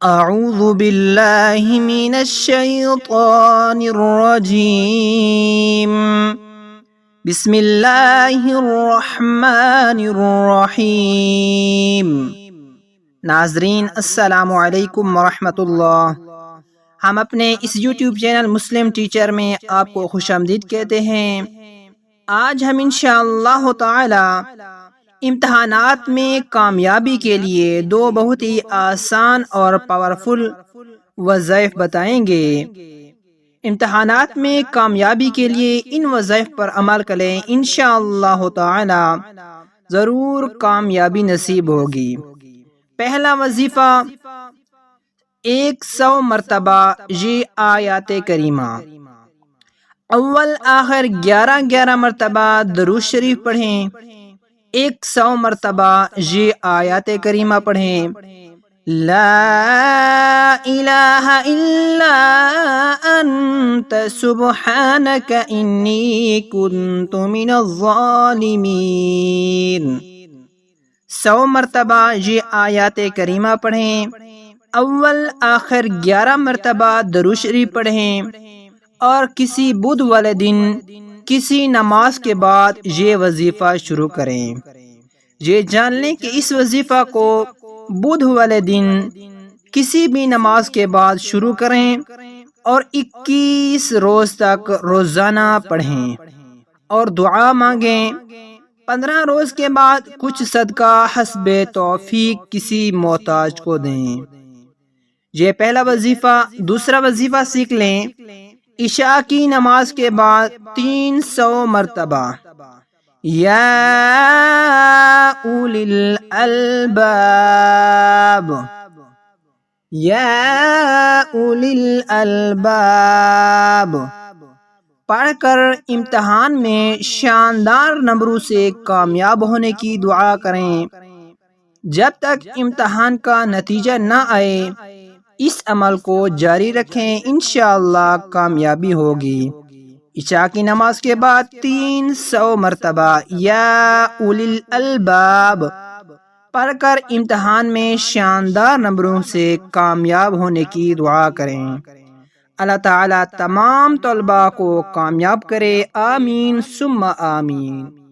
اعوذ باللہ من الشیطان الرجیم بسم اللہ الرحمن الرحیم۔ ناظرین السلام علیکم ورحمۃ اللہ۔ ہم اپنے اس یوٹیوب چینل مسلم ٹیچر میں آپ کو خوش آمدید کہتے ہیں۔ آج ہم انشاءاللہ تعالی امتحانات میں کامیابی کے لیے دو بہت ہی آسان اور پاورفل وظائف بتائیں گے۔ امتحانات میں کامیابی کے لیے ان وظائف پر عمل کریں، انشاءاللہ تعالی ضرور کامیابی نصیب ہوگی۔ پہلا وظیفہ 100 مرتبہ یہ آیات کریمہ، اول آخر 11 مرتبہ درود شریف پڑھیں، 100 مرتبہ یہ آیات کریمہ پڑھیں۔ لا الہ الا انت سبحانک انی کنت من الظالمین۔ 100 مرتبہ یہ آیات کریمہ پڑھیں، اول آخر 11 مرتبہ درود شریف پڑھیں، اور کسی بدھ والے دن کسی نماز کے بعد یہ وظیفہ شروع کریں۔ یہ جان لیں کہ اس وظیفہ کو بدھ والے دن کسی بھی نماز کے بعد شروع کریں اور 21 روز تک روزانہ پڑھیں اور دعا مانگیں۔ 15 روز کے بعد کچھ صدقہ حسب توفیق کسی محتاج کو دیں۔ یہ پہلا وظیفہ۔ دوسرا وظیفہ سیکھ لیں، عشاء کی نماز کے بعد 300 مرتبہ یا اولی الالباب، یا اولی الالباب پڑھ کر امتحان میں شاندار نمبروں سے کامیاب ہونے کی دعا کریں۔ جب تک امتحان کا نتیجہ نہ آئے اس عمل کو جاری رکھیں، انشاءاللہ کامیابی ہوگی۔ عشاء کی نماز کے بعد 300 مرتبہ یا اولی الالباب پڑھ کر امتحان میں شاندار نمبروں سے کامیاب ہونے کی دعا کریں۔ اللہ تعالیٰ تمام طلباء کو کامیاب کرے، آمین ثم آمین۔